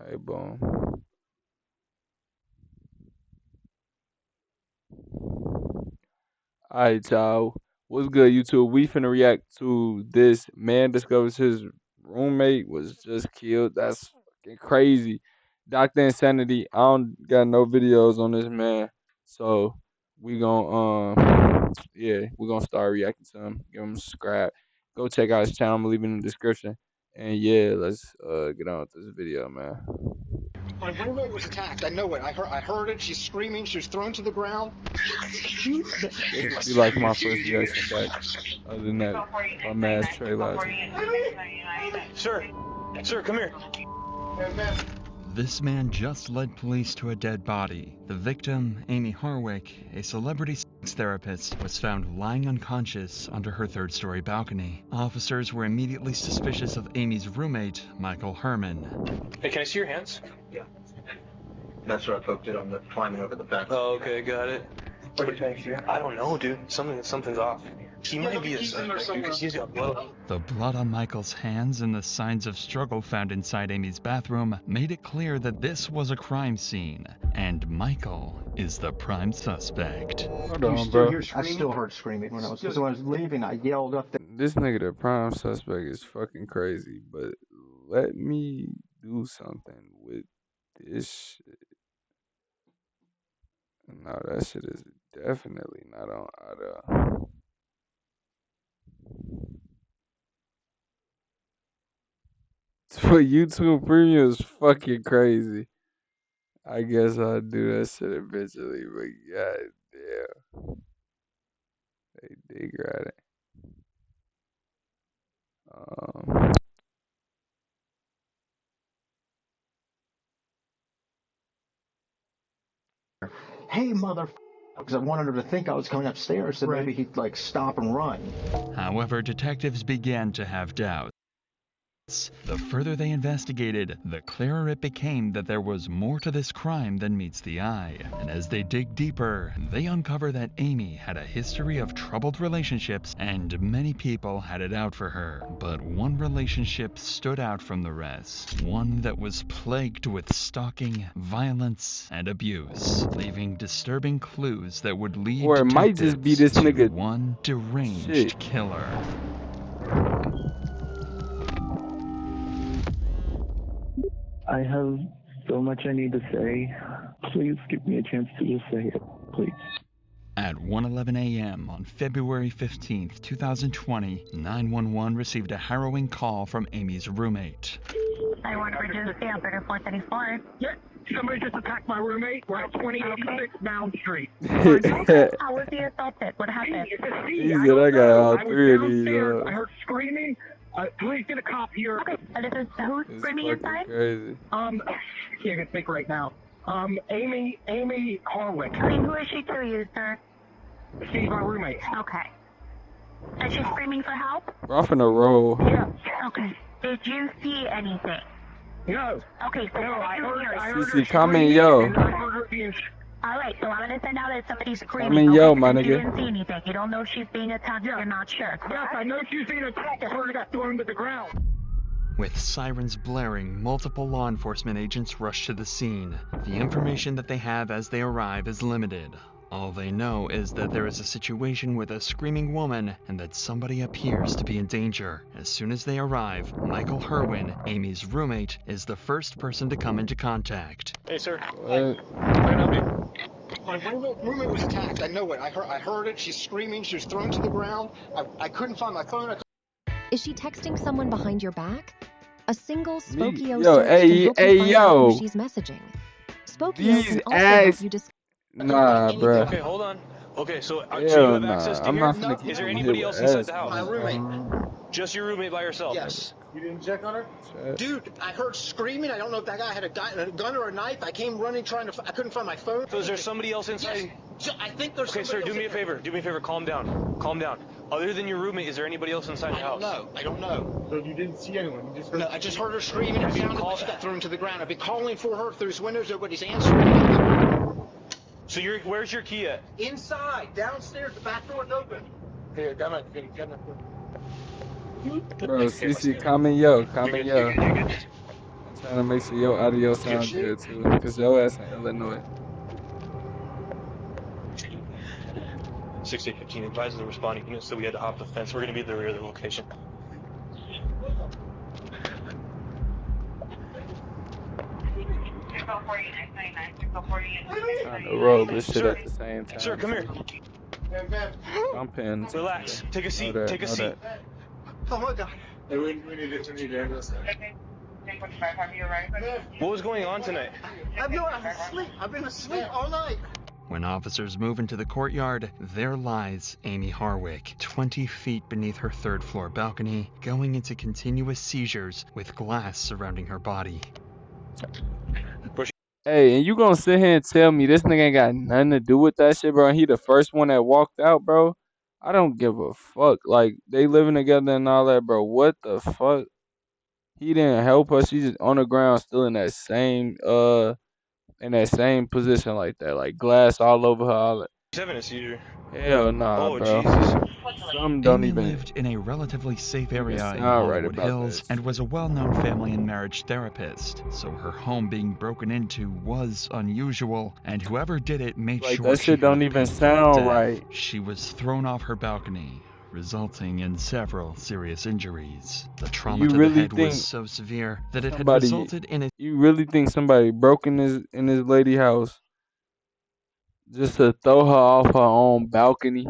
Alright, boom. Alright, y'all. What's good, YouTube? We finna react to this man discovers his roommate was just killed. That's fucking crazy. Dr. Insanity. I don't got no videos on this man. So we gon' yeah, we gonna start reacting to him. Give him a subscribe. Go check out his channel. I'm gonna leave it in the description. And yeah, let's get on with this video, man. My roommate was attacked. I know it. I heard it. She's screaming. She was thrown to the ground. This would be like my first reaction back. Other than that bum ass Trey Logic. Sir, come here. This man just led police to a dead body. The victim, Amy Harwick, a celebrity sex therapist, was found lying unconscious under her third-story balcony. Officers were immediately suspicious of Amy's roommate, Michael Herman. Hey, can I see your hands? Yeah. That's where I poked it on the climbing over the fence. Oh, okay, got it. What do you think, here? I don't know, dude. Something's off. He might be a suspect because he's got blood. The blood on Michael's hands and the signs of struggle found inside Amy's bathroom made it clear that this was a crime scene, and Michael is the prime suspect. Hold on, bro. I still heard screaming when I was leaving. I yelled up there. This nigga, the prime suspect, is fucking crazy. But let me do something with this shit. No, that shit is definitely not on auto. For YouTube Premium is fucking crazy. I guess I'll do that shit eventually, but god damn. They dig at it. Hey, mother. Because I wanted her to think I was coming upstairs, so maybe he'd like stop and run. However, detectives began to have doubts. The further they investigated, the clearer it became that there was more to this crime than meets the eye. And as they dig deeper, they uncover that Amy had a history of troubled relationships and many people had it out for her. But one relationship stood out from the rest. One that was plagued with stalking, violence, and abuse, leaving disturbing clues that would lead or it might just be this to nigga one deranged killer. I have so much I need to say. Please give me a chance to just say it, please. At 1:11 a.m. on February 15th, 2020, 911 received a harrowing call from Amy's roommate. I want to reduce the operator 434. Yeah, somebody just attacked my roommate. We're at 2086 Mound Street. How was he assaulted? What happened? He said I got all three of these. I heard screaming. Please get a cop here. Okay, this is who's screaming inside? Crazy. Can't think right now. Amy Harwick. I mean, who is she to you, sir? She's my roommate. Okay. Is she screaming for help? We're off in a row. Yeah. Okay. Did you see anything? No. Okay, so No, I heard CC, her comment screaming, yo. and I heard her being... Alright, so I'm going to send out that somebody's screaming. Comment yo, okay, my you nigga. didn't see anything. You don't know if she's being attacked. You're not sure. Yes, I know she's being attacked. I heard her got thrown to the ground. With sirens blaring, multiple law enforcement agents rush to the scene. The information that they have as they arrive is limited. All they know is that there is a situation with a screaming woman and that somebody appears to be in danger. As soon as they arrive, Michael Herman, Amy's roommate, is the first person to come into contact. Hey, sir. My roommate was attacked. I know it. I heard it. She's screaming. She was thrown to the ground. I couldn't find my phone. Is she texting someone behind your back? A single Spokio Yo, search hey, can help hey, you find out yo. who she's messaging. Spokio These can also ass- help you discover. Nah, bro. Okay, hold on. Okay, so do you Hell have nah. access to I'm here? not finna keep Is there him anybody here else with inside ass. the house? My roommate. Just your roommate by yourself? Yes. You didn't check on her? Dude, I heard screaming. I don't know if that guy had a gun or a knife. I came running I couldn't find my phone. So is there somebody else inside? Yes. I think there's Okay, sir, somebody do me a else in favor. Do me a favor. Calm down. Calm down. Other than your roommate, is there anybody else inside the house? I don't know. So you didn't see anyone? You just heard... No, I just heard her screaming. It you sounded called- like she got thrown to the ground. I've been calling for her through his windows. Nobody's answering. So where's your key at? Inside, downstairs, the back door's open. Here, got my... Bro, CC, comment yo. Comment yo. I'm trying to make sure your audio sound good too, cause your ass in Illinois. 6815 advises the responding unit, so we had to hop the fence. We're going to be at the rear of the location. Trying to roll this shit Sir, at the same sir, time come here. too. I'm paying attention. Relax. Take a seat. Take a seat. Oh my God. Hey, we need to What was going on tonight? I was asleep. I've been asleep all night. When officers move into the courtyard, there lies Amy Harwick, 20 feet beneath her third-floor balcony, going into continuous seizures with glass surrounding her body. Hey, and you gonna sit here and tell me this nigga ain't got nothing to do with that shit, bro? And he the first one that walked out, bro? I don't give a fuck. Like, they living together and all that, bro. What the fuck? He didn't help her. She's just on the ground, still in that same position like that, like glass all over her. All that. He's having a seizure. Hell nah, Oh, bro. Jesus. Some don't Amy even lived in a relatively safe area in sound right Hollywood about Hills this. and was a well-known family and marriage therapist, so her home being broken into was unusual, and whoever did it made Like, sure that she shit got don't a even painful sound death. right. She was thrown off her balcony, resulting in several serious injuries. The trauma You to the really head think was so severe that it had somebody? resulted in a You really think somebody broke in his lady house just to throw her off her own balcony?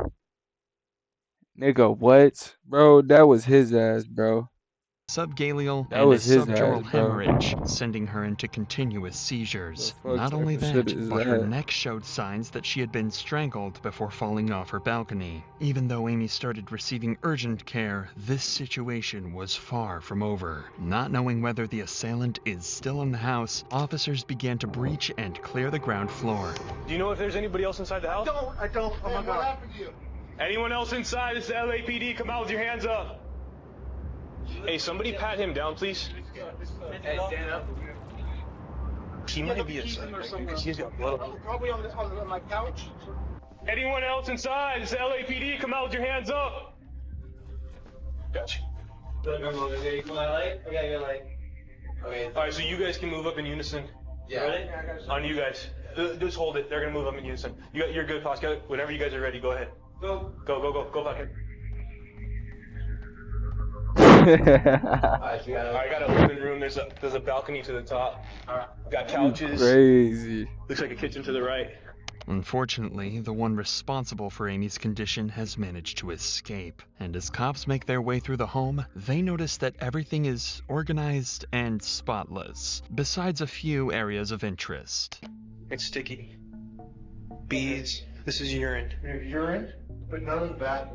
Nigga, what? Bro, that was his ass, bro. subgaleal That and a was his ass, subdural bro. hemorrhage, sending her into continuous The seizures. fuck Not type only of shit that, is but her that? neck showed signs that she had been strangled before falling off her balcony. Even though Amy started receiving urgent care, this situation was far from over. Not knowing whether the assailant is still in the house, officers began to breach and clear the ground floor. Do you know if there's anybody else inside the house? I don't. Oh my God. What happened to you? Anyone else inside? This is LAPD. Come out with your hands up. Hey, somebody pat him down, please. Hey, stand up. He might be because he's got blood. Probably on my couch. Anyone else inside? This is LAPD. Come out with your hands up. Gotcha. Okay, All right, so you guys can move up in unison. yeah. Ready? On you guys. Just hold it. They're gonna move up in unison. You're good, Pascal. Whenever you guys are ready, go ahead. Go back in. I got a living room. There's a balcony to the top. Got couches. Crazy. Looks like a kitchen to the right. Unfortunately, the one responsible for Amy's condition has managed to escape, and as cops make their way through the home, they notice that everything is organized and spotless, besides a few areas of interest. It's sticky. Bees. This is urine. Urine? But none of that.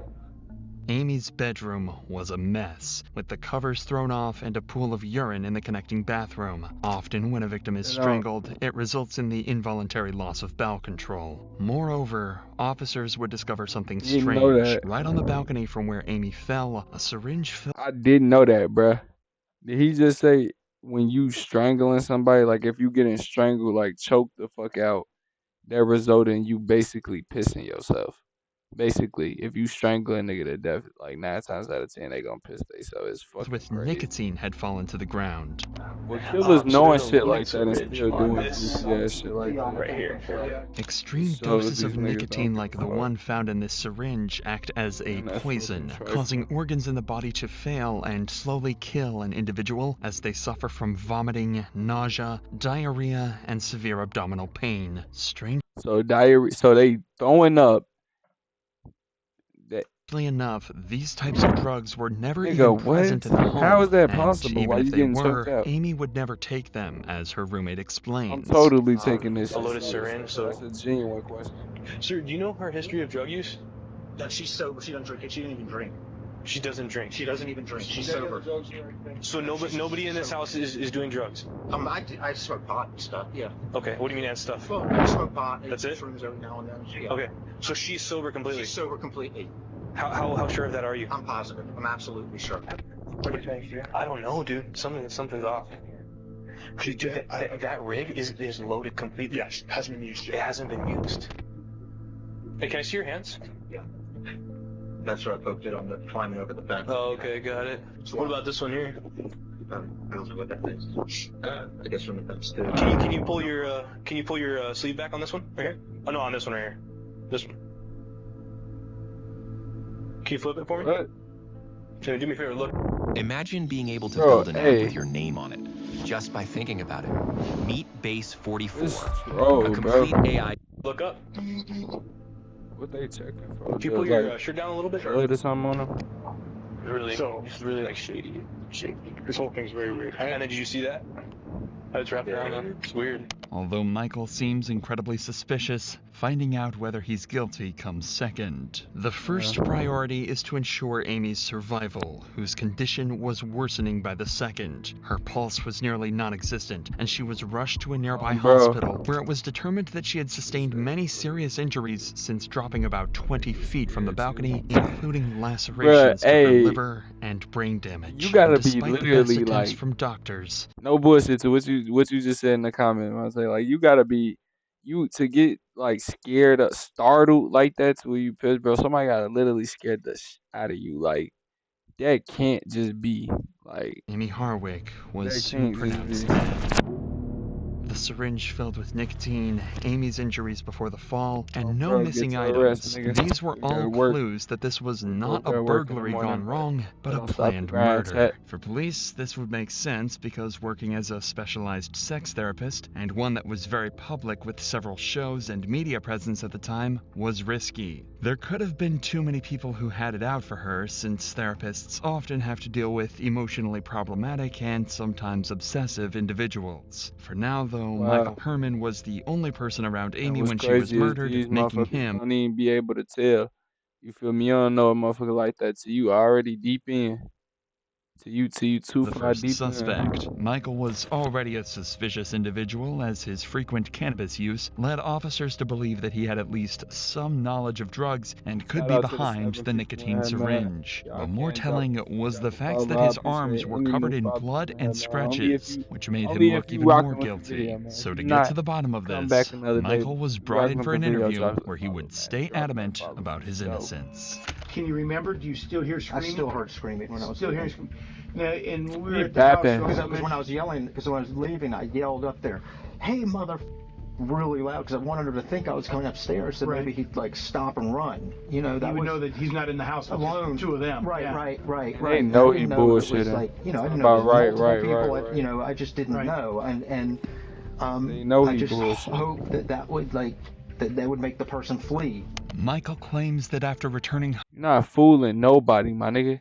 Amy's bedroom was a mess, with the covers thrown off and a pool of urine in the connecting bathroom. Often, when a victim is strangled, it results in the involuntary loss of bowel control. Moreover, officers would discover something Didn't know strange. that. Right on the balcony from where Amy fell, a syringe filled I didn't know that, bruh. Did he just say when you strangling somebody, like if you getting strangled, like choked the fuck out, that result in you basically pissing yourself? Basically, if you strangle a nigga to death, like 9 times out of 10, they gonna piss themselves. It's fucking with crazy. nicotine had fallen to the ground. Well, killers So knowing there's a shit roomate like that and syringe still on doing this goofy ass shit like that. right here. Extreme So doses these of niggas don't nicotine give like a the fuck. one found in this syringe act as a And that's poison, fucking trifling. causing organs in the body to fail and slowly kill an individual as they suffer from vomiting, nausea, diarrhea, and severe abdominal pain. Strangely So diarrhea. So they throwing up. That enough, these types of drugs were never nigga, even what? present in the home. How is that and possible? even Why if you they getting were, choked out? Amy would never take them, as her roommate I'm explains. totally taking this A shit loaded serious. syringe. That's a genuine question. Sir, do you know her history of drug use? That she's sober. She doesn't drink it. She didn't even drink. She doesn't drink. She doesn't even drink. She's sober. So nobody in this house is doing drugs. I smoke pot and stuff. Yeah. Okay. What do you mean and stuff? Well, I smoke pot. That's it? Shrooms every now and then. Yeah. Okay. So she's sober completely. She's sober completely. How sure of that are you? I'm positive. I'm absolutely sure. What do you think? I don't know, dude. Something's off. Dude, that rig is loaded completely. Yes, hasn't been used yet. It hasn't been used. Hey, can I see your hands? That's where I poked it on the climbing over the fence. Oh, okay, got it. So what about this one here? I don't know what that is. I guess from the upstairs. Can you pull your sleeve back on this one right here? Oh no, on this one right here. This one. Can you flip it for me? What? Jimmy, do me a favor. Look. Imagine being able to Bro, build an app hey. with your name on it, just by thinking about it. Meet Base 44, This troll, a complete bro. AI. Look up. What they checking for? Can you pull your shirt down a little bit? Blood or something on them? It's really like shady. This whole thing's very weird. And then did you see that? How it's wrapped around him? It's weird. Although Michael seems incredibly suspicious, finding out whether he's guilty comes second. The first priority is to ensure Amy's survival, whose condition was worsening by the second. Her pulse was nearly non-existent, and she was rushed to a nearby hospital, where it was determined that she had sustained many serious injuries since dropping about 20 feet from the balcony, including lacerations to her liver and brain damage. You gotta be Despite the literally best attempts like from doctors. no bullshit to what you just said in the comment. I was like you gotta be to get like scared or startled like that to where you piss, bro. Somebody gotta literally scare the out of you. Like that can't just be like Amy Harwick was that soon can't pronounced just be. dead. The syringe filled with nicotine, Amy's injuries before the fall, and no bro, missing get your items. rest, nigga. These were You gotta all work. clues that this was not a gotta work in the burglary morning, gone wrong, but a don't stop the planned grind, murder. Tat. For police, this would make sense because working as a specialized sex therapist, and one that was very public with several shows and media presence at the time, was risky. There could have been too many people who had it out for her, since therapists often have to deal with emotionally problematic and sometimes obsessive individuals. For now, though, Michael Herman was the only person around Amy when she was murdered, making him don't even be able to tell. You feel me? You don't know a motherfucker like that till you already deep in. Till you too the far first deep suspect. in. Michael was already a suspicious individual, as his frequent cannabis use led officers to believe that he had at least some knowledge of drugs and could be behind the nicotine syringe. But more telling was the fact that his arms were covered in blood and scratches, which made him look even more guilty. So to get to the bottom of this, Michael was brought in for an interview where he would stay adamant about his innocence. Can you remember? Do you still hear I screaming? still heard screaming when I was Still leaving. hearing screaming. Now, and when we were You at the house, bapping. Because that was when I was yelling, because when I was leaving, I yelled up there, "Hey, mother," really loud, because I wanted her to think I was coming upstairs, so maybe he'd like stop and run. You know, that you would was know that he's not in the house with alone. two of them. Right, Yeah. Ain't right. no I didn't know it was bullshitting. like, you know, I didn't About know it was multiple right, people. right. You know, I just didn't know, and They know I he just bullshit. hope that would like that would make the person flee. Michael claims that after returning You're not fooling nobody, my nigga.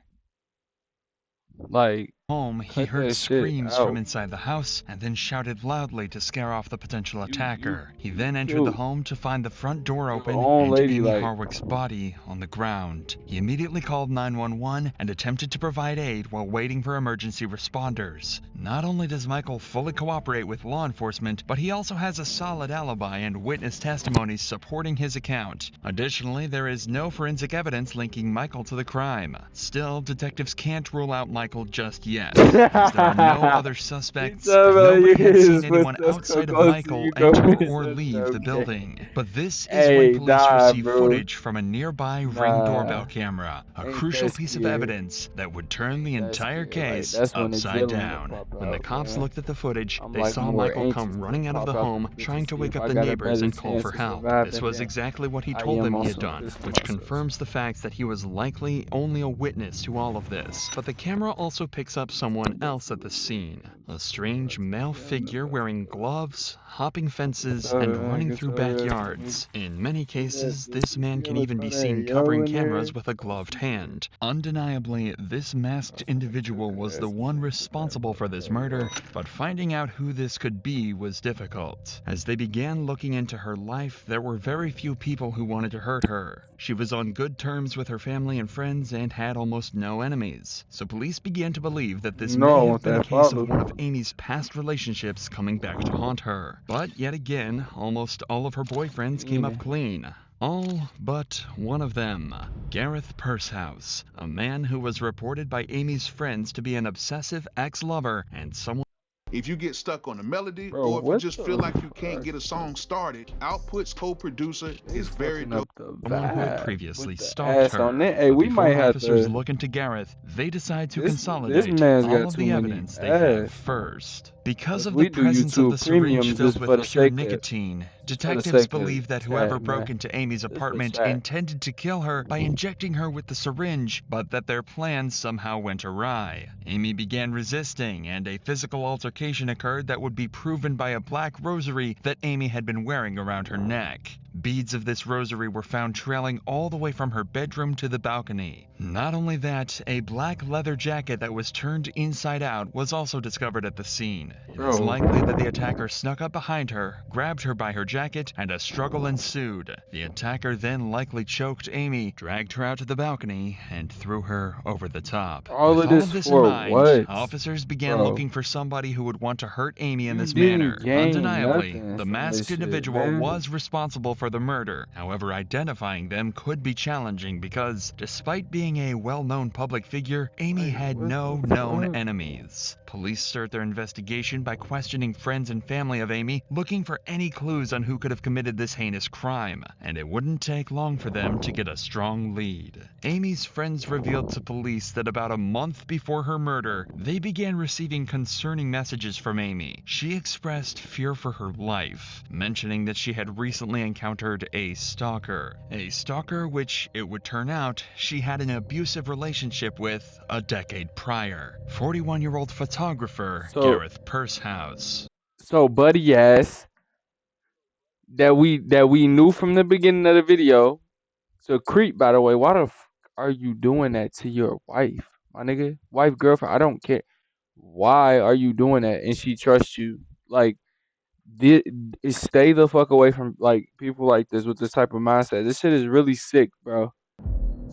Like home, he cut heard that shit screams out. from inside the house and then shouted loudly to scare off the potential attacker. He then entered killed the home to find the front door open own and lady, Amy like- Harwick's body on the ground. He immediately called 911 and attempted to provide aid while waiting for emergency responders. Not only does Michael fully cooperate with law enforcement, but he also has a solid alibi and witness testimonies supporting his account. Additionally, there is no forensic evidence linking Michael to the crime. Still, detectives can't rule out Michael just yet. As there are no other suspects, nobody had seen anyone outside of Michael enter or leave the building. But this is when police receive footage from a nearby Ring doorbell camera, a crucial piece of evidence that would turn the entire case upside down. When the cops looked at the footage, they saw Michael come running out of the home, trying to wake up the neighbors and call for help. This was exactly what he told them he had done, which confirms the fact that he was likely only a witness to all of this. But the camera also picks up someone else at the scene. A strange male figure wearing gloves, hopping fences, and running through backyards. In many cases, this man can even be seen covering cameras with a gloved hand. Undeniably, this masked individual was the one responsible for this murder, but finding out who this could be was difficult. As they began looking into her life, there were very few people who wanted to hurt her. She was on good terms with her family and friends and had almost no enemies. So police began to believe that this may have been a case of one of Amy's past relationships coming back to haunt her. But yet again, almost all of her boyfriends came up clean. All but one of them, Gareth Pursehouse, a man who was reported by Amy's friends to be an obsessive ex-lover and someone If you get stuck on the melody, Bro, or if you what just feel the like you can't fuck? get a song started, Output's co-producer They is very fucking dope. up the Someone who had vibe with previously the stalked ass on her. it. Hey, But we might before have officers to. look into Gareth, they decide to This consolidate man's all got of too the many evidence they have ass. first. Because Cause of the we do presence of the YouTube syringe Premium filled just for with the pure sake of nicotine, just for the detectives sake of believe that whoever chat, broke man. into Amy's Just for apartment chat. intended to kill her by injecting her with the syringe, but that their plans somehow went awry. Amy began resisting, and a physical altercation occurred that would be proven by a black rosary that Amy had been wearing around her neck. Beads of this rosary were found trailing all the way from her bedroom to the balcony. Not only that, a black leather jacket that was turned inside out was also discovered at the scene. It is Bro. likely that the attacker snuck up behind her, grabbed her by her jacket, and a struggle ensued. The attacker then likely choked Amy, dragged her out to the balcony, and threw her over the top. All With of all this of this in for mind, what? officers began Bro. looking for somebody who would want to hurt Amy in You this didn't manner. gain Undeniably, nothing the from this masked shit, individual man. was responsible for the murder. However, identifying them could be challenging because, despite being a well-known public figure, Amy Like, had what no the known fuck? enemies. Police start their investigation by questioning friends and family of Amy, looking for any clues on who could have committed this heinous crime, and it wouldn't take long for them to get a strong lead. Amy's friends revealed to police that about a month before her murder, they began receiving concerning messages from Amy. She expressed fear for her life, mentioning that she had recently encountered a stalker. A stalker which, it would turn out, she had an abusive relationship with a decade prior. 41-year-old photographer So Gareth Pursehouse. buddy ass that we knew from the beginning of the video. So creep, by the way, why the are you doing that to your wife, my nigga? Wife, girlfriend, I don't care. Why are you doing that? And she trusts you. Like, stay the fuck away from like people like this with this type of mindset. This shit is really sick, bro.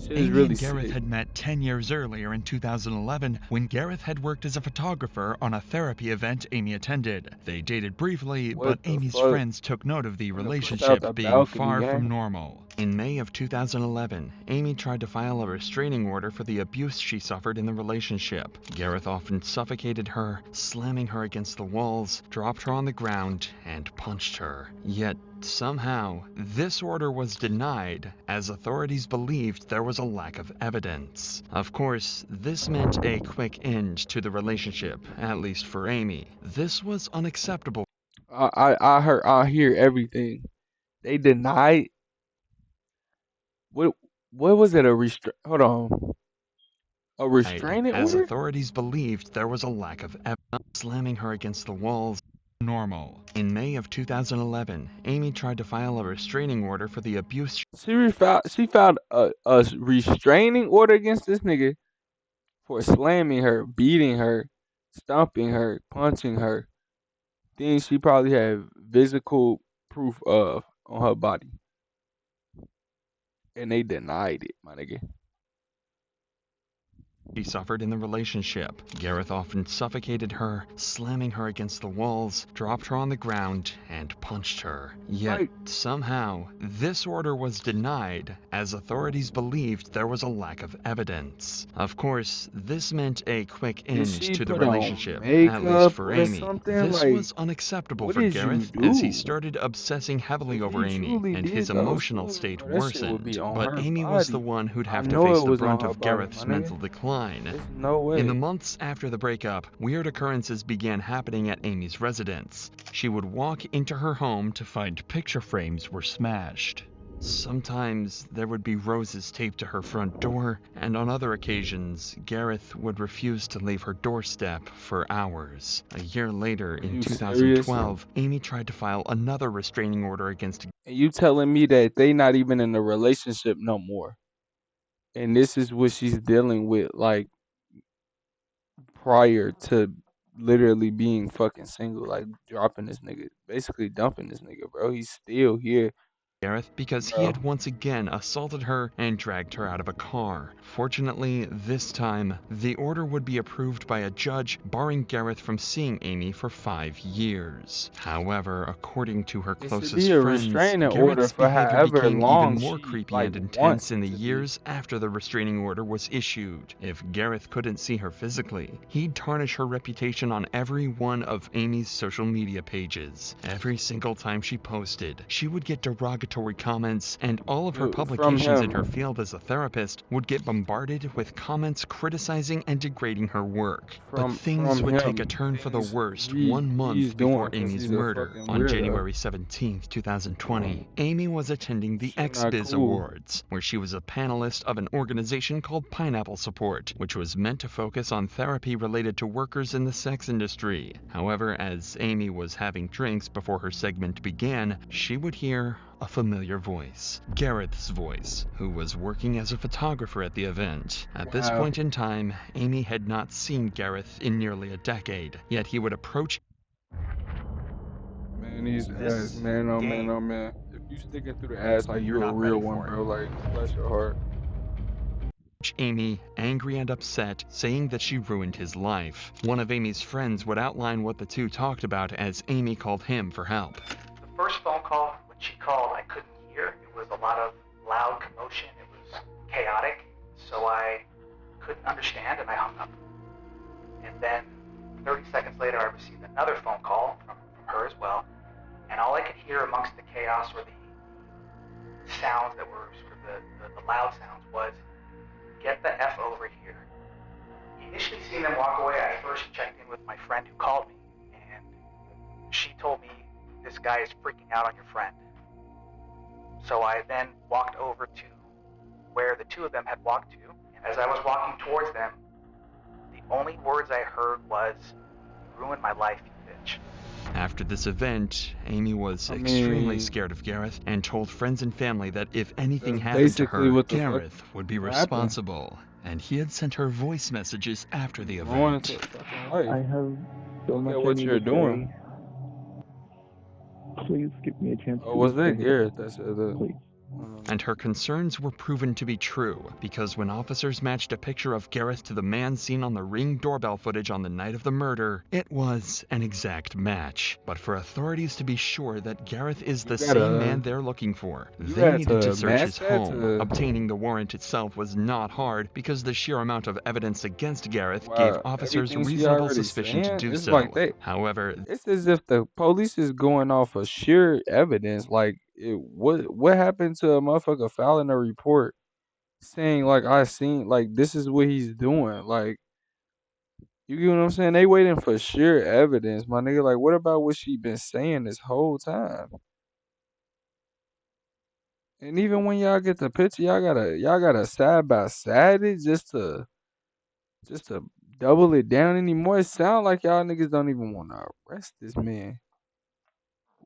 Shit is Amy really and Gareth sick. had met 10 years earlier in 2011 when Gareth had worked as a photographer on a therapy event Amy attended. They dated briefly, but What the Amy's fuck? friends took note of the Gonna push out relationship the being balcony, far from gang. normal. In May of 2011, Amy tried to file a restraining order for the abuse she suffered in the relationship. Gareth often suffocated her, slamming her against the walls, dropped her on the ground, and punched her. Yet, somehow, this order was denied as authorities believed there was a lack of evidence. Of course, this meant a quick end to the relationship, at least for Amy. This was unacceptable. I hear everything. They denied what was it, hold on. A restraining As order? authorities believed there was a lack of evidence, slamming her against the walls. Normal. In May of 2011, Amy tried to file a restraining order for the abuse. She filed a restraining order against this nigga for slamming her, beating her, stomping her, punching her. Things she probably had physical proof of on her body. And they denied it, my nigga. She suffered in the relationship. Gareth often suffocated her, slamming her against the walls, dropped her on the ground, and punched her. Yet, Like, somehow, this order was denied as authorities believed there was a lack of evidence. Of course, this meant a quick did end she to the put on relationship, at least makeup for or Amy. something? This Like, was unacceptable what for did you Gareth as he do? started obsessing heavily If over he Amy, truly and his did those emotional things, state bro, that shit would be worsened. on But her Amy was the body. one who'd I have to know face it the was on brunt her of body, my Gareth's nigga. mental decline. There's no In the way. months after the breakup, weird occurrences began happening at Amy's residence. She would walk into her home to find picture frames were smashed. Sometimes there would be roses taped to her front door, and on other occasions, Gareth would refuse to leave her doorstep for hours. A year later, Are in you serious? 2012, Amy tried to file another restraining order against. And you telling me that they not even in a relationship no more? And this is what she's dealing with, like, prior to literally being fucking single, like dropping this nigga, basically dumping this nigga, bro. He's still here. Gareth because he had once again assaulted her and dragged her out of a car. Fortunately, this time, the order would be approved by a judge, barring Gareth from seeing Amy for 5 years. However, according to her It should closest be a friends, restraining order Gareth's for behavior however became even long more she creepy and wants intense in it the to be. years after the restraining order was issued. If Gareth couldn't see her physically, he'd tarnish her reputation on every one of Amy's social media pages. Every single time she posted, she would get derogatory comments, and all of her From publications in her him. field as a therapist would get bombarded with comments criticizing and degrading her work. But things From would take a him. turn for the Things worst he's 1 month doing before because Amy's he's a murder. fucking On weirdo. January 17th, 2020, Amy was attending the Shit not XBiz cool. Awards, where she was a panelist of an organization called Pineapple Support, which was meant to focus on therapy related to workers in the sex industry. However, as Amy was having drinks before her segment began, she would hear a familiar voice, Gareth's voice, who was working as a photographer at the event. At this point in time, Amy had not seen Gareth in nearly a decade, yet he would approach Man, these ass, man, oh man, oh man. If you sticking through the ass like you a real one, bro, like, bless your heart. Amy, angry and upset, saying that she ruined his life. One of Amy's friends would outline what the two talked about as Amy called him for help. The first phone call, when she called, I couldn't hear. It was a lot of loud commotion. It was chaotic, so I couldn't understand, and I hung up. And then 30 seconds later, I received another phone call from her as well, and all I could hear amongst the chaos or the sounds that were sort of the loud sounds was, "Get the F over here." Initially seeing them walk away, I first checked in with my friend who called me, and she told me, "This guy is freaking out on your friend." So I then walked over to where the two of them had walked to, and as I was walking towards them, the only words I heard was, "You ruined my life, you bitch." After this event, Amy was extremely scared of Gareth and told friends and family that if anything happened to her, Gareth would be responsible. And he had sent her voice messages after the event. I have so much I need to say. Please give me a chance to Was that say Gareth that said that? Please. And her concerns were proven to be true, because when officers matched a picture of Gareth to the man seen on the Ring doorbell footage on the night of the murder, it was an exact match. But for authorities to be sure that Gareth is the same man they're looking for, they needed to search his home. Obtaining the warrant itself was not hard, because the sheer amount of evidence against Gareth gave officers reasonable suspicion to do so. However, it's as if the police is going off of sheer evidence. Like, what happened to a motherfucker filing a report saying like I seen like this is what he's doing? Like, you get what I'm saying? They waiting for sheer evidence, my nigga. Like, what about what she been saying this whole time? And even when y'all get the picture, y'all gotta side by side it just to double it down anymore. It sound like y'all niggas don't even want to arrest this man.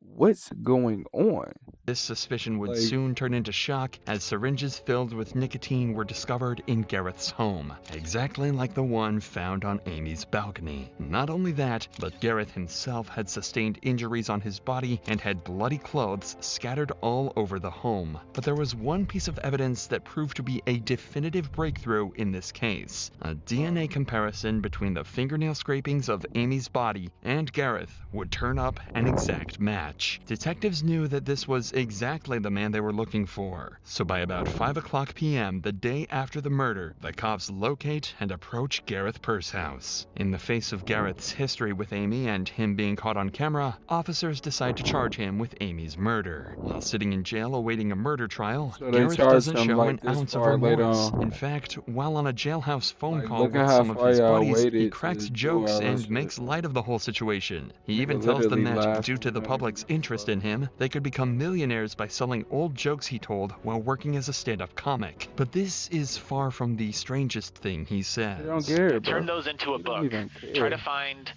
What's going on? This suspicion would soon turn into shock as syringes filled with nicotine were discovered in Gareth's home, exactly like the one found on Amy's balcony. Not only that, but Gareth himself had sustained injuries on his body and had bloody clothes scattered all over the home. But there was one piece of evidence that proved to be a definitive breakthrough in this case: a DNA comparison between the fingernail scrapings of Amy's body and Gareth would turn up an exact match. Detectives knew that this was exactly the man they were looking for. So by about 5:00 p.m. the day after the murder, the cops locate and approach Gareth Purse house. In the face of Gareth's history with Amy and him being caught on camera, officers decide to charge him with Amy's murder. While sitting in jail awaiting a murder trial, Gareth doesn't show an ounce of remorse. In fact, while on a jailhouse phone call with some of his buddies, he cracks jokes and makes light of the whole situation. He even tells them that, due to the public's interest in him, they could become millionaires by selling old jokes he told while working as a stand-up comic. But this is far from the strangest thing he says. They don't care, bro. Turn those into a book. Try to find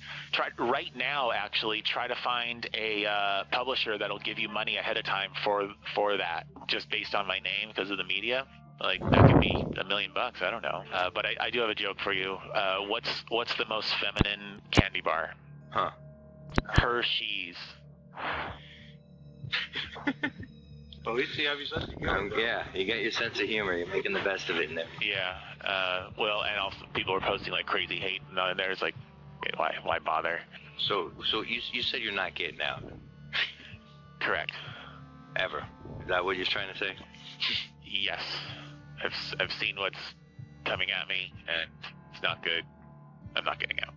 a publisher that'll give you money ahead of time for that, just based on my name because of the media. Like, that could be $1 million. I don't know. But I do have a joke for you. What's the most feminine candy bar? Hershey's. Yeah, you got your sense of humor. You're making the best of it in there. Yeah. Well, and also people were posting like crazy hate, and there's like, why bother? So you said you're not getting out. Correct. Ever. Is that what you're trying to say? Yes. I've seen what's coming at me, and it's not good. I'm not getting out.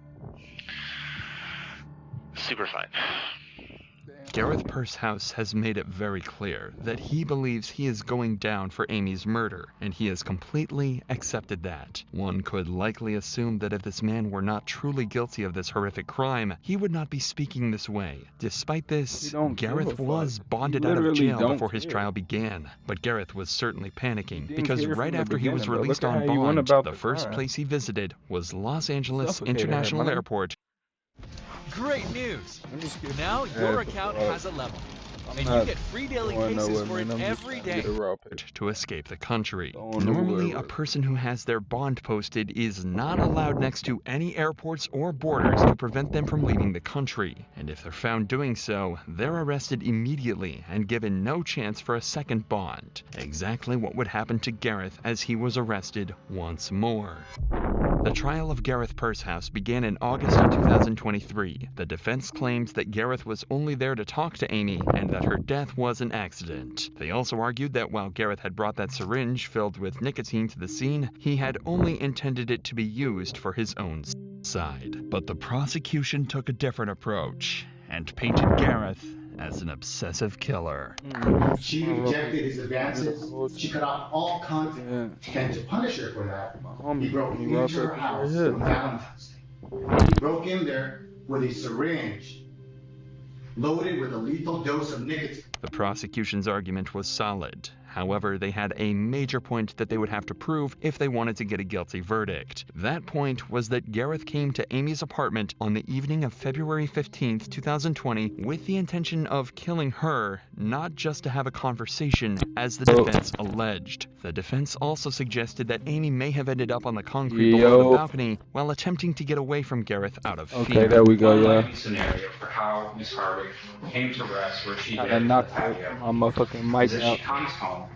Super fun. Gareth Pursehouse has made it very clear that he believes he is going down for Amy's murder, and he has completely accepted that. One could likely assume that if this man were not truly guilty of this horrific crime, he would not be speaking this way. Despite this, Gareth was bonded out of jail before his trial began, but Gareth was certainly panicking because right after he was released on bond, the first place he visited was Los Angeles International Airport. Great news! Now your account has a level, and you get free daily cases for it every day. To escape the country. Normally, a person who has their bond posted is not allowed next to any airports or borders to prevent them from leaving the country. And if they're found doing so, they're arrested immediately and given no chance for a second bond. Exactly what would happen to Gareth as he was arrested once more. The trial of Gareth Pursehouse began in August of 2023. The defense claimed that Gareth was only there to talk to Amy and that her death was an accident. They also argued that while Gareth had brought that syringe filled with nicotine to the scene, he had only intended it to be used for his own side. But the prosecution took a different approach and painted Gareth as an obsessive killer. She rejected his advances. She cut off all contact. And to punish her for that, he broke into her house on Valentine's Day. He broke in there with a syringe loaded with a lethal dose of nicotine. The prosecution's argument was solid. However, they had a major point that they would have to prove if they wanted to get a guilty verdict. That point was that Gareth came to Amy's apartment on the evening of February 15th, 2020, with the intention of killing her, not just to have a conversation, as the defense alleged. The defense also suggested that Amy may have ended up on the concrete below the balcony while attempting to get away from Gareth out of fear. Okay, there we go, yeah. Scenario for how Miss Hardwick came to rest where she I knocked my motherfucking mic as out. she comes home,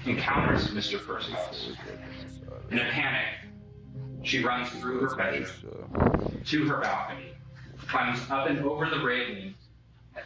encounters Mr. Pursehouse. In a panic, she runs through her bedroom to her balcony, climbs up and over the railing,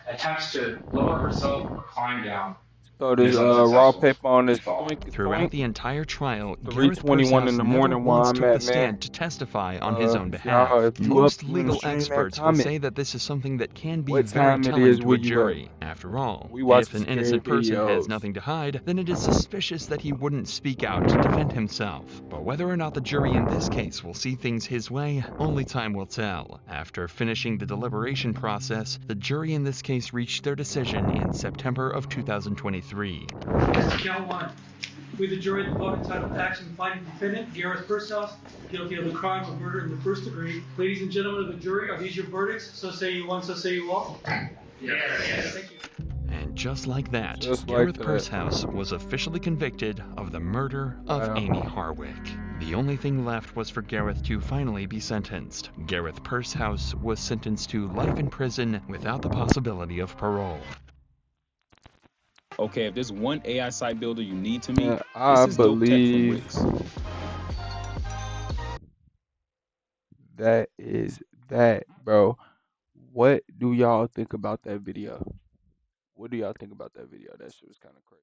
attempts to lower herself or climb down. So there's raw paper on this. Throughout the entire trial, 3:21 in the morning while I'm took at, the stand man. to testify on his own If behalf. you Most up, you in the legal stream, man, experts will comment. say that this is something that can be What very time it telling is to where a you jury. After all, We watch if an scary innocent person has videos. nothing to hide, then it is suspicious that he wouldn't speak out to defend himself. But whether or not the jury in this case will see things his way, only time will tell. After finishing the deliberation process, the jury in this case reached their decision in September of 2023. Count one. We, the jury, the vote entitled to action finding the defendant, Gareth Pursehouse, guilty of the crime of murder in the first degree. Ladies and gentlemen of the jury, are these your verdicts? So say you one, so say you all. Yes. Thank you. And just like that, Just like Gareth that. Pursehouse was officially convicted of the murder of Amy Hardwick. The only thing left was for Gareth to finally be sentenced. Gareth Pursehouse was sentenced to life in prison without the possibility of parole. Okay, if there's one AI site builder you need to meet, I this is Dope Tech from believe Wix. that is that, bro. What do y'all think about that video? What do y'all think about that video? That shit was kind of crazy.